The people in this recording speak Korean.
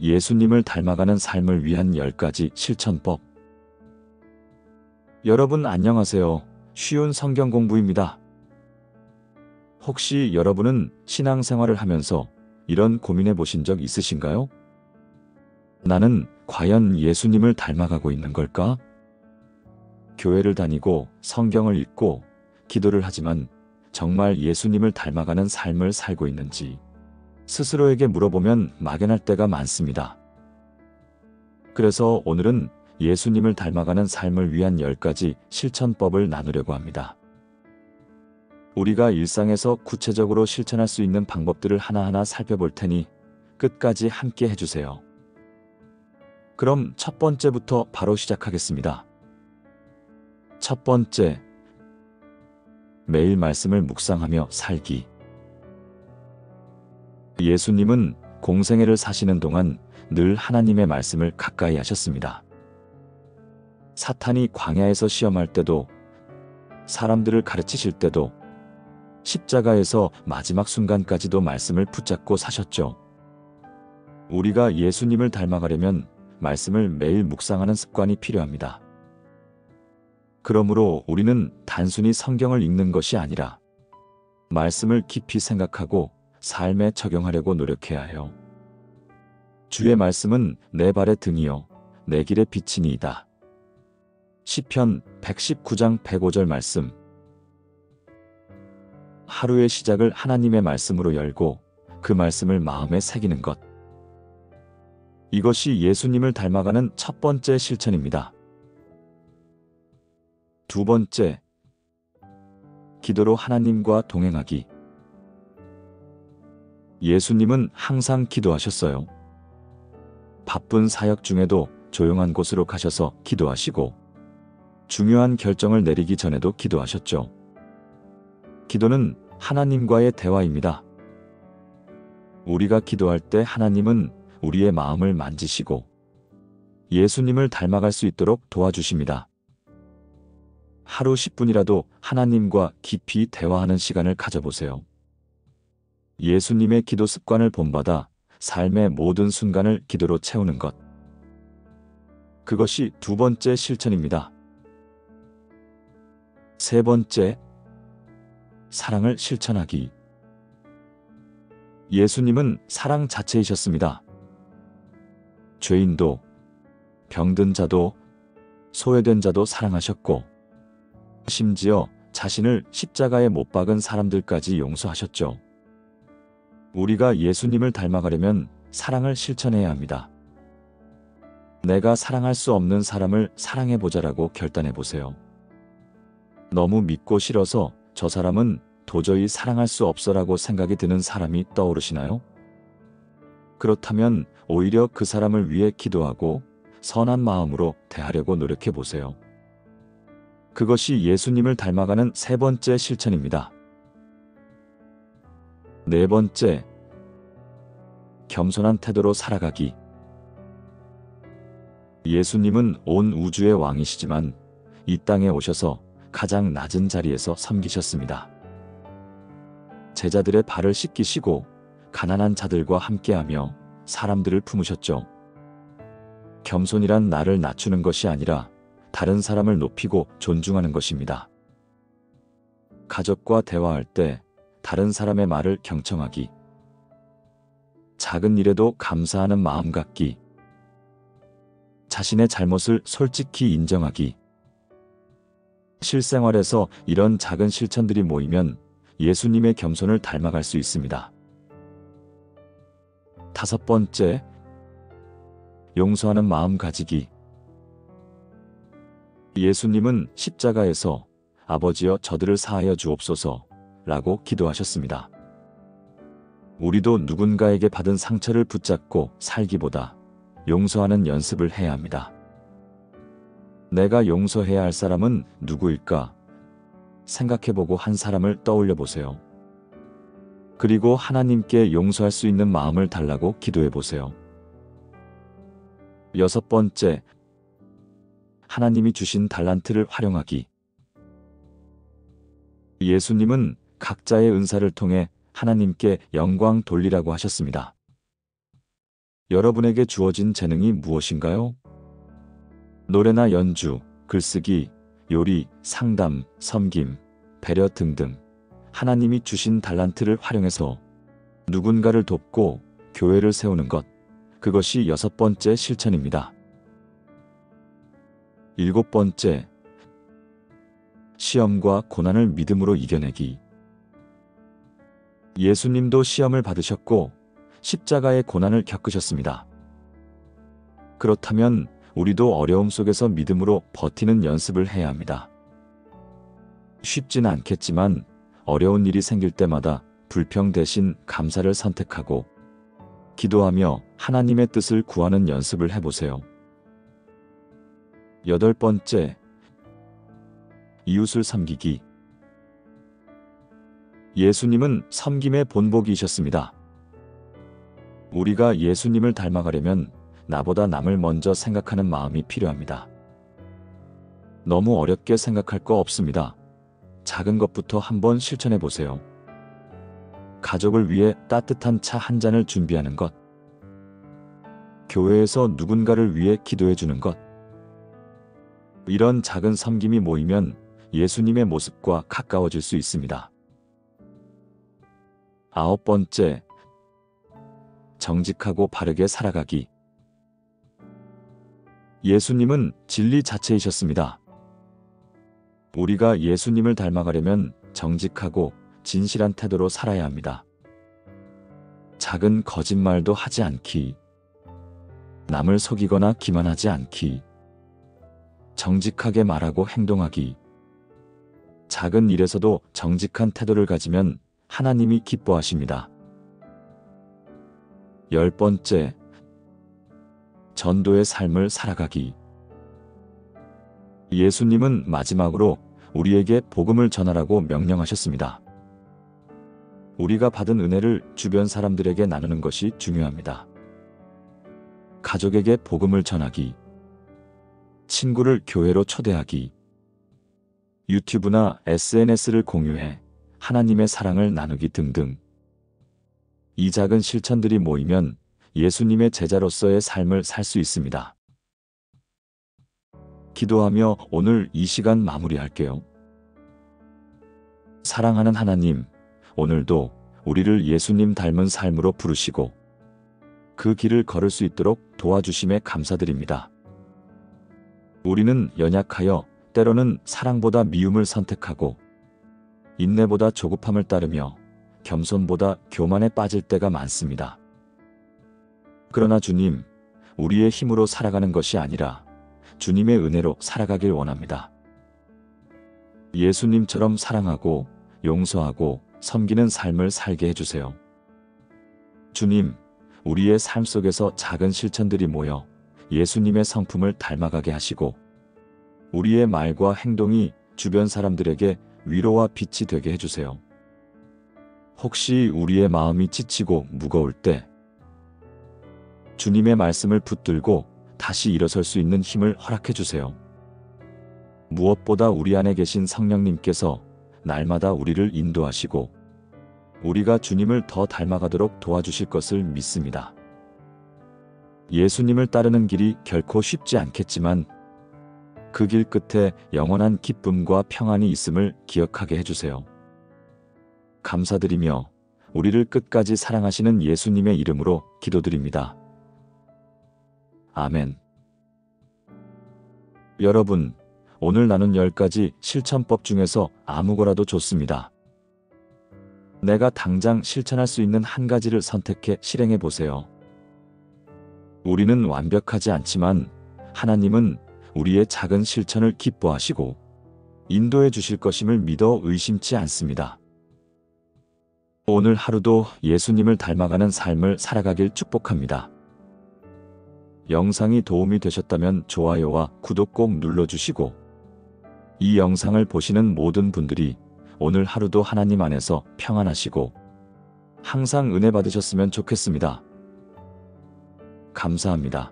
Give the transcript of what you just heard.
예수님을 닮아가는 삶을 위한 10가지 실천법. 여러분 안녕하세요. 쉬운 성경 공부입니다. 혹시 여러분은 신앙생활을 하면서 이런 고민해 보신 적 있으신가요? 나는 과연 예수님을 닮아가고 있는 걸까? 교회를 다니고 성경을 읽고 기도를 하지만 정말 예수님을 닮아가는 삶을 살고 있는지 스스로에게 물어보면 막연할 때가 많습니다. 그래서 오늘은 예수님을 닮아가는 삶을 위한 10가지 실천법을 나누려고 합니다. 우리가 일상에서 구체적으로 실천할 수 있는 방법들을 하나하나 살펴볼 테니 끝까지 함께 해주세요. 그럼 첫 번째부터 바로 시작하겠습니다. 첫 번째, 매일 말씀을 묵상하며 살기. 예수님은 공생애를 사시는 동안 늘 하나님의 말씀을 가까이 하셨습니다. 사탄이 광야에서 시험할 때도, 사람들을 가르치실 때도, 십자가에서 마지막 순간까지도 말씀을 붙잡고 사셨죠. 우리가 예수님을 닮아가려면 말씀을 매일 묵상하는 습관이 필요합니다. 그러므로 우리는 단순히 성경을 읽는 것이 아니라 말씀을 깊이 생각하고 삶에 적용하려고 노력해야 해요. 주의 말씀은 내 발의 등이요 내 길의 빛이니이다. 시편 119장 105절 말씀. 하루의 시작을 하나님의 말씀으로 열고 그 말씀을 마음에 새기는 것. 이것이 예수님을 닮아가는 첫 번째 실천입니다. 두 번째, 기도로 하나님과 동행하기. 예수님은 항상 기도하셨어요. 바쁜 사역 중에도 조용한 곳으로 가셔서 기도하시고 중요한 결정을 내리기 전에도 기도하셨죠. 기도는 하나님과의 대화입니다. 우리가 기도할 때 하나님은 우리의 마음을 만지시고 예수님을 닮아갈 수 있도록 도와주십니다. 하루 10분이라도 하나님과 깊이 대화하는 시간을 가져보세요. 예수님의 기도 습관을 본받아 삶의 모든 순간을 기도로 채우는 것. 그것이 두 번째 실천입니다. 세 번째, 사랑을 실천하기. 예수님은 사랑 자체이셨습니다. 죄인도, 병든 자도, 소외된 자도 사랑하셨고, 심지어 자신을 십자가에 못 박은 사람들까지 용서하셨죠. 우리가 예수님을 닮아가려면 사랑을 실천해야 합니다. 내가 사랑할 수 없는 사람을 사랑해보자라고 결단해보세요. 너무 믿고 싫어서 저 사람은 도저히 사랑할 수 없어라고 생각이 드는 사람이 떠오르시나요? 그렇다면 오히려 그 사람을 위해 기도하고 선한 마음으로 대하려고 노력해보세요. 그것이 예수님을 닮아가는 세 번째 실천입니다. 네 번째, 겸손한 태도로 살아가기. 예수님은 온 우주의 왕이시지만 이 땅에 오셔서 가장 낮은 자리에서 섬기셨습니다. 제자들의 발을 씻기시고 가난한 자들과 함께하며 사람들을 품으셨죠. 겸손이란 나를 낮추는 것이 아니라 다른 사람을 높이고 존중하는 것입니다. 가족과 대화할 때 다른 사람의 말을 경청하기. 작은 일에도 감사하는 마음 갖기. 자신의 잘못을 솔직히 인정하기. 실생활에서 이런 작은 실천들이 모이면 예수님의 겸손을 닮아갈 수 있습니다. 다섯 번째, 용서하는 마음 가지기. 예수님은 십자가에서 아버지여 저들을 사하여 주옵소서 라고 기도하셨습니다. 우리도 누군가에게 받은 상처를 붙잡고 살기보다 용서하는 연습을 해야 합니다. 내가 용서해야 할 사람은 누구일까? 생각해보고 한 사람을 떠올려 보세요. 그리고 하나님께 용서할 수 있는 마음을 달라고 기도해 보세요. 여섯 번째, 하나님이 주신 달란트를 활용하기. 예수님은 각자의 은사를 통해 하나님께 영광 돌리라고 하셨습니다. 여러분에게 주어진 재능이 무엇인가요? 노래나 연주, 글쓰기, 요리, 상담, 섬김, 배려 등등 하나님이 주신 달란트를 활용해서 누군가를 돕고 교회를 세우는 것, 그것이 6번째 실천입니다. 7번째, 시험과 고난을 믿음으로 이겨내기. 예수님도 시험을 받으셨고 십자가의 고난을 겪으셨습니다. 그렇다면 우리도 어려움 속에서 믿음으로 버티는 연습을 해야 합니다. 쉽진 않겠지만 어려운 일이 생길 때마다 불평 대신 감사를 선택하고 기도하며 하나님의 뜻을 구하는 연습을 해보세요. 8번째, 이웃을 섬기기. 예수님은 섬김의 본보기이셨습니다. 우리가 예수님을 닮아가려면 나보다 남을 먼저 생각하는 마음이 필요합니다. 너무 어렵게 생각할 거 없습니다. 작은 것부터 한번 실천해 보세요. 가족을 위해 따뜻한 차 한 잔을 준비하는 것, 교회에서 누군가를 위해 기도해 주는 것. 이런 작은 섬김이 모이면 예수님의 모습과 가까워질 수 있습니다. 9번째, 정직하고 바르게 살아가기. 예수님은 진리 자체이셨습니다. 우리가 예수님을 닮아가려면 정직하고 진실한 태도로 살아야 합니다. 작은 거짓말도 하지 않기, 남을 속이거나 기만하지 않기, 정직하게 말하고 행동하기. 작은 일에서도 정직한 태도를 가지면 하나님이 기뻐하십니다. 10번째, 전도의 삶을 살아가기. 예수님은 마지막으로 우리에게 복음을 전하라고 명령하셨습니다. 우리가 받은 은혜를 주변 사람들에게 나누는 것이 중요합니다. 가족에게 복음을 전하기, 친구를 교회로 초대하기, 유튜브나 SNS를 공유해 하나님의 사랑을 나누기 등등. 이 작은 실천들이 모이면 예수님의 제자로서의 삶을 살 수 있습니다. 기도하며 오늘 이 시간 마무리할게요. 사랑하는 하나님, 오늘도 우리를 예수님 닮은 삶으로 부르시고 그 길을 걸을 수 있도록 도와주심에 감사드립니다. 우리는 연약하여 때로는 사랑보다 미움을 선택하고 인내보다 조급함을 따르며 겸손보다 교만에 빠질 때가 많습니다. 그러나 주님, 우리의 힘으로 살아가는 것이 아니라 주님의 은혜로 살아가길 원합니다. 예수님처럼 사랑하고 용서하고 섬기는 삶을 살게 해주세요. 주님, 우리의 삶 속에서 작은 실천들이 모여 예수님의 성품을 닮아가게 하시고 우리의 말과 행동이 주변 사람들에게 위로와 빛이 되게 해주세요. 혹시 우리의 마음이 지치고 무거울 때 주님의 말씀을 붙들고 다시 일어설 수 있는 힘을 허락해 주세요. 무엇보다 우리 안에 계신 성령님께서 날마다 우리를 인도하시고 우리가 주님을 더 닮아가도록 도와주실 것을 믿습니다. 예수님을 따르는 길이 결코 쉽지 않겠지만 그 길 끝에 영원한 기쁨과 평안이 있음을 기억하게 해주세요. 감사드리며 우리를 끝까지 사랑하시는 예수님의 이름으로 기도드립니다. 아멘. 여러분, 오늘 나눈 10가지 실천법 중에서 아무거라도 좋습니다. 내가 당장 실천할 수 있는 한 가지를 선택해 실행해 보세요. 우리는 완벽하지 않지만 하나님은 우리의 작은 실천을 기뻐하시고 인도해 주실 것임을 믿어 의심치 않습니다. 오늘 하루도 예수님을 닮아가는 삶을 살아가길 축복합니다. 영상이 도움이 되셨다면 좋아요와 구독 꼭 눌러주시고 이 영상을 보시는 모든 분들이 오늘 하루도 하나님 안에서 평안하시고 항상 은혜 받으셨으면 좋겠습니다. 감사합니다.